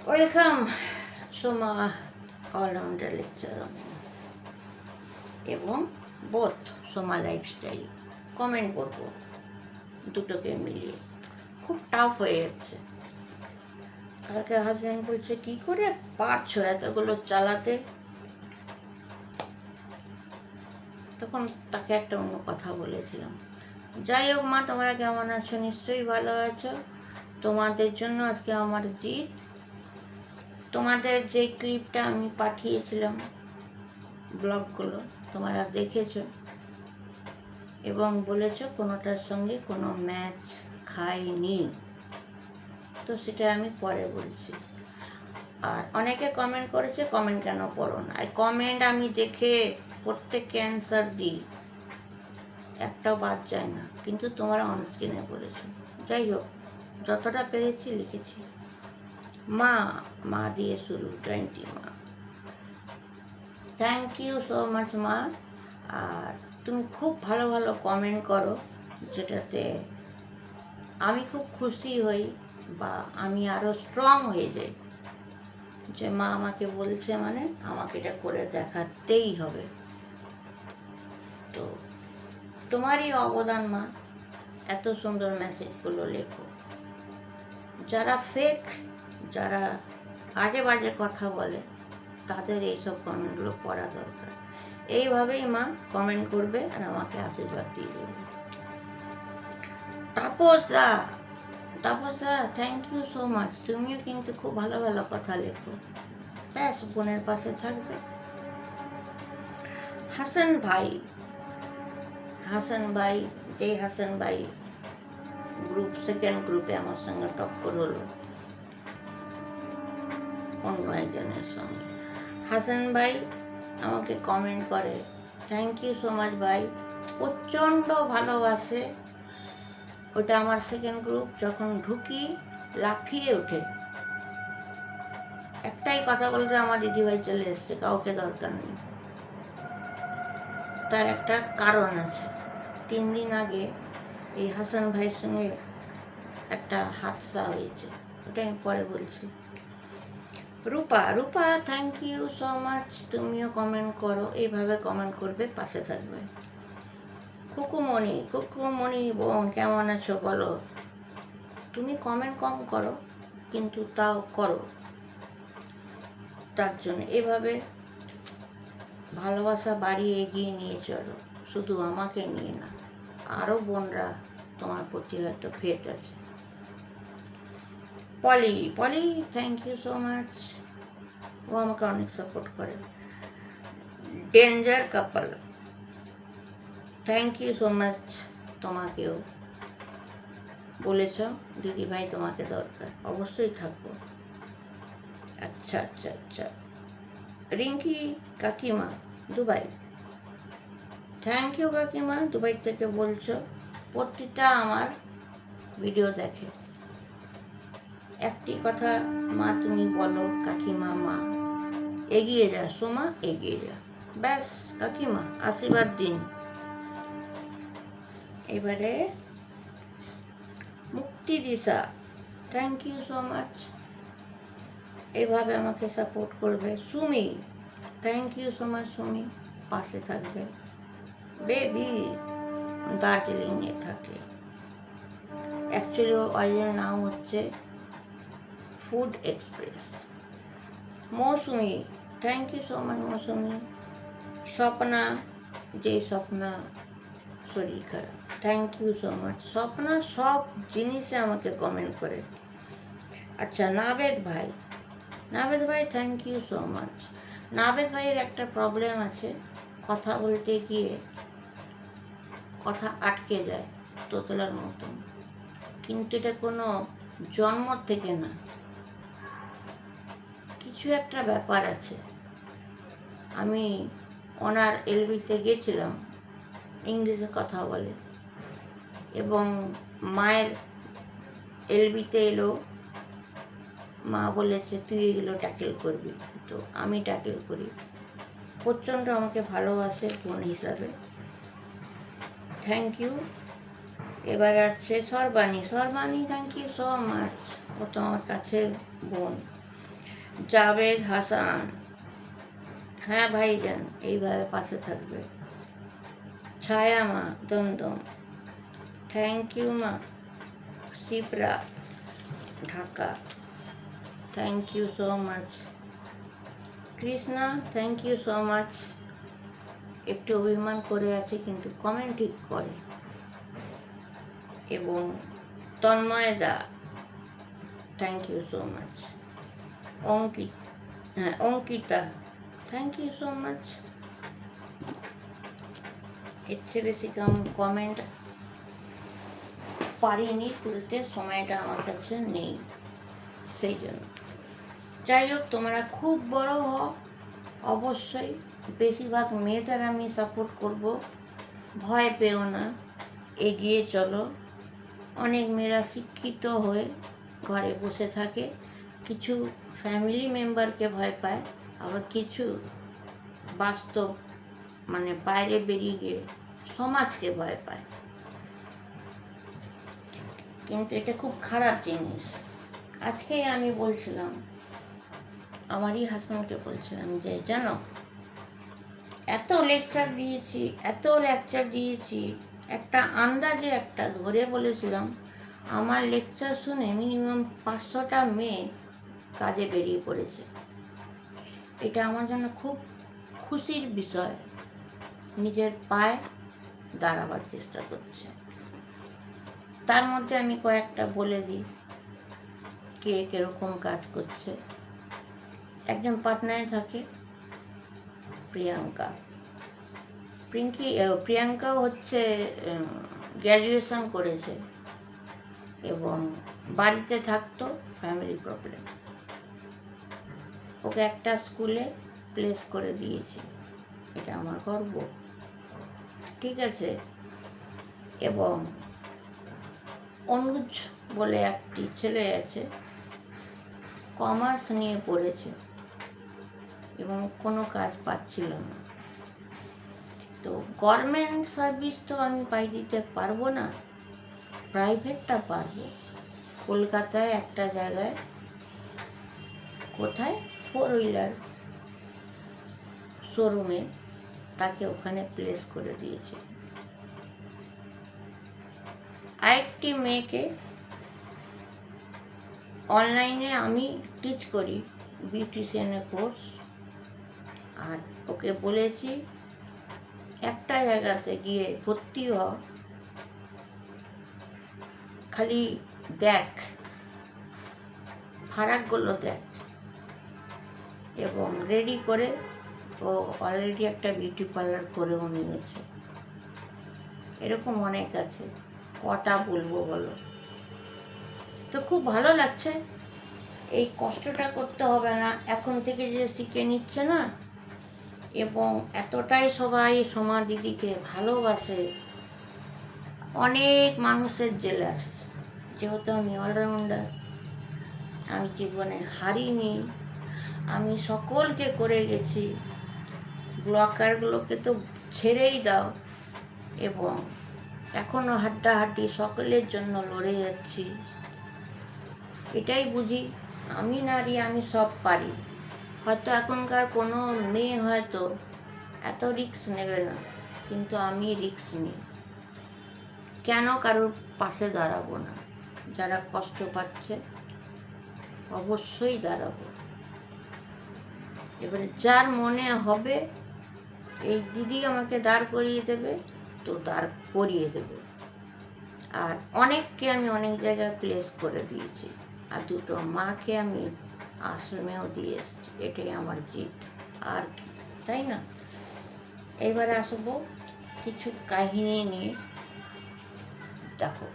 Welcome, Soma all-rounder lecture এবং both Soma lifestyle comment করবো দুটোকে মিলিয়ে। খুব টাফ হয়ে যাচ্ছে। কালকে হাজব্যান্ড বলছে কি করে পারছো এতগুলো চালাতে, তখন তাকে একটা অন্য কথা বলেছিলাম। যাই হোক মা, তোমরা কেমন আছো? নিশ্চয়ই ভালো আছো। তোমাদের জন্য আজকে আমার জিত। তোমাদের যে ক্লিপটা আমি পাঠিয়েছিলাম ব্লগগুলো তোমরা দেখেছো এবং বলেছো কোনোটার সঙ্গে কোনো ম্যাচ খায়নি, তো সেটা আমি পরে বলছি। আর অনেকে কমেন্ট করেছে কমেন্ট কেন পড়ো না, আর কমেন্ট আমি দেখে প্রত্যেককে অ্যান্সার দিই, একটাও বাদ যায় না, কিন্তু তোমরা অনস্ক্রিনে বলেছো। যাই হোক, যতটা পেরেছি লিখেছি। মা, মা দিয়ে শুরু 20 মা। থ্যাংক ইউ সো মাচ মা। আর তুমি খুব ভালো ভালো কমেন্ট করো, যেটাতে আমি খুব খুশি হই বা আমি আরও স্ট্রং হয়ে যাই, যে মা আমাকে বলছে মানে আমাকে এটা করে দেখাতেই হবে। তো তোমারই অবদান মা, এত সুন্দর মেসেজগুলো লেখো। যারা ফেক, যারা আজে বাজে কথা বলে, তাদের এইসব কমেন্টগুলো পড়া দরকার। এইভাবেই মা কমেন্ট করবে আর আমাকে আশীর্বাদ দিয়ে দেবে। তাপস দা থ্যাংক ইউ সো মাচ। তুমিও কিন্তু খুব ভালো ভালো কথা লেখো, ব্যাস বোনের পাশে থাকবে। হাসান ভাই, যেই হাসান ভাই সেকেন্ড গ্রুপে আমার সঙ্গে টক্কর হলো অন্য একজনের সঙ্গে, হাসান ভাই আমাকে কমেন্ট করে, থ্যাংক ইউ সো মাচ ভাই, প্রচণ্ড ভালোবাসে। ওটা আমার সেকেন্ড গ্রুপ, যখন ঢুকি লাফিয়ে ওঠে, একটাই কথা বলতে, আমার দিদিভাই চলে এসছে, কাউকে দরকার নেই। তার একটা কারণ আছে। 3 দিন আগে এই হাসান ভাইয়ের সঙ্গে একটা হাদসা হয়েছে, ওটা আমি পরে বলছি। রূপা থ্যাংক ইউ সো মাচ। তুমিও কমেন্ট করো, এইভাবে কমেন্ট করবে, পাশে থাকবে। খুকুমণি বোন কেমন আছো বলো। তুমি কমেন্ট কম করো, কিন্তু তাও করো। তার জন্য এভাবে ভালোবাসা বাড়িয়ে এগিয়ে নিয়ে চলো, শুধু আমাকে নিয়ে না, আরও বোনরা তোমার প্রতি হয়তো ফেট আছে। Poli thank you so much, ও আমাকে অনেক সাপোর্ট করে। Danger couple thank you so much, তোমাকেও বলেছ দিদিভাই তোমাকে দরকার, অবশ্যই থাকবো। আচ্ছা। রিঙ্কি কাকিমা দুবাই, থ্যাংক ইউ কাকিমা, দুবাই থেকে বলছো, প্রতিটা আমার ভিডিও দেখে। একটি কথা মা তুমি বলো, কাকিমা মা এগিয়ে যা, সোমা এগিয়ে যা, ব্যাস কাকিমা আশীর্বাদ দিন। এবারে Mukti Disha, thank you so much, এভাবে আমাকে সাপোর্ট করবে। Sumi thank you so much, Sumi পাশে থাকবে। বেবি দার্জিলিংয়ে থাকে, অ্যাকচুয়ালি অয়েলের নাম হচ্ছে Food Express. Mousumi thank you so much Mousumi. Swapna, যে স্বপ্না শরীর খারাপ, thank you so much Swapna, সব জিনিসে আমাকে কমেন্ট করে। আচ্ছা নাবেদ ভাই থ্যাংক ইউ সো মাচ। নাবেদ ভাইয়ের একটা প্রবলেম আছে, কথা বলতে গিয়ে কথা আটকে যায় তোতলার মতন, কিন্তু এটা কোনো জন্ম থেকে না, কিছু একটা ব্যাপার আছে। আমি ওনার এলবিতে গেছিলাম, ইংলিশে কথা বলে, এবং মায়ের এলবিতে এলো, মা বলেছে তুই এগুলো ট্যাকেল করবি, তো আমি ট্যাকেল করি। প্রচণ্ড আমাকে ভালোবাসে বোন হিসাবে, থ্যাংক ইউ। এবার আছে Sarbani thank you so much, ও তো আমার কাছে বোন। জাভেদ হাসান, হ্যাঁ ভাইজান, এইভাবে পাশে থাকবে। ছায়া মা দমদম, থ্যাংক ইউ মা। Shipra Dhaka, thank you so much. Krishna, thank you so much. একটু অভিমান করে আছে কিন্তু কমেন্ট ঠিক করে। এবং তন্ময়দা, thank you so much. Ankita, thank you so much. এর চেয়ে বেশি কমেন্ট পারিনি তুলতে, সময়টা আমার কাছে নেই, সেই জন্য। যাই হোক, তোমরা খুব বড় হও অবশ্যই। বেশিরভাগ মেয়েদের আমি সাপোর্ট করব, ভয় পেও না, এগিয়ে চলো। অনেক মেয়েরা শিক্ষিত হয়ে ঘরে বসে থাকে, কিছু ফ্যামিলি মেম্বারকে ভয় পায়, আবার কিছু বাস্তব মানে বাইরে বেরিয়ে গিয়ে সমাজকে ভয় পায়। কিন্তু এটা খুব খারাপ জিনিস। আজকেই আমি বলছিলাম, আমারই হাজব্যান্ডকে বলছিলাম যে জানো, এত লেকচার দিয়েছি, একটা আন্দাজে একটা ধরে বলেছিলাম, আমার লেকচার শুনে মিনিমাম 500টা মেয়ে কাজে বেরিয়ে পড়েছে। এটা আমার জন্য খুব খুশির বিষয়। নিজের পায়ে দাঁড়াবার চেষ্টা করছে। তার মধ্যে আমি কয়েকটা বলে দিই কে কীরকম কাজ করছে। একজন পাটনায় থাকে, প্রিয়াঙ্কাও হচ্ছে গ্র্যাজুয়েশন করেছে এবং বাড়িতে থাকতো, ফ্যামিলি প্রবলেম, ওকে একটা স্কুলে প্লেস করে দিয়েছি, এটা আমার গর্ব, ঠিক আছে। এবং অনুজ বলে একটি ছেলে আছে, কমার্স নিয়ে পড়েছে এবং কোনো কাজ পাচ্ছিল না। তো গভর্নমেন্ট সার্ভিস তো আমি পাই দিতে পারবো না, প্রাইভেটটা পারবো। কলকাতায় একটা জায়গায়, কোথায়, 4 হুইলার শোরুমে তাকে ওখানে প্লেস করে দিয়েছে। আরেকটি মেয়েকে অনলাইনে আমি টিচ করি, বিউটিশিয়ানের কোর্স, আর ওকে বলেছি একটা জায়গাতে গিয়ে ভর্তি হ, খালি দেখ, ফারাকগুলো দেখ। এবং রেডি করে ও অলরেডি একটা বিউটি পার্লার করেও নিয়েছে। এরকম অনেক আছে, কটা বলবো বলো। তো খুব ভালো লাগছে, এই কষ্টটা করতে হবে না, এখন থেকে যে শিখে নিচ্ছে না। এবং এতটাই সবাই সোমা দিদিকে ভালোবাসে, অনেক মানুষের জেলাস। যেহেতু আমি অলরাউন্ডার, আমি জীবনে হারিনি, আমি সকলকে করে গেছি, ব্লকারগুলোকে তো ছেড়েই দাও। এবং এখনও হাড্ডাহাড্ডি সকলের জন্য লড়ে যাচ্ছি। এটাই বুঝি, আমি নারী, আমি সব পারি। হয়তো এখনকার কোনো মেয়ে হয়তো এত রিস্ক নেবে না, কিন্তু আমি রিস্ক নিই। কেন কারোর পাশে দাঁড়াবো না? যারা কষ্ট পাচ্ছে অবশ্যই দাঁড়াবো। এবারে যার মনে হবে এই দিদি আমাকে দাঁড় করিয়ে দেবে, তো দাঁড় করিয়ে দেবে। আর অনেককে আমি অনেক জায়গায় প্লেস করে দিয়েছি, আর দুটো মাকে আমি আশ্রমেও দিয়ে এসেছি। এটাই আমার জিত, আর কি, তাই না? এবারে আসবো কিছু কাহিনী নিয়ে। দেখো,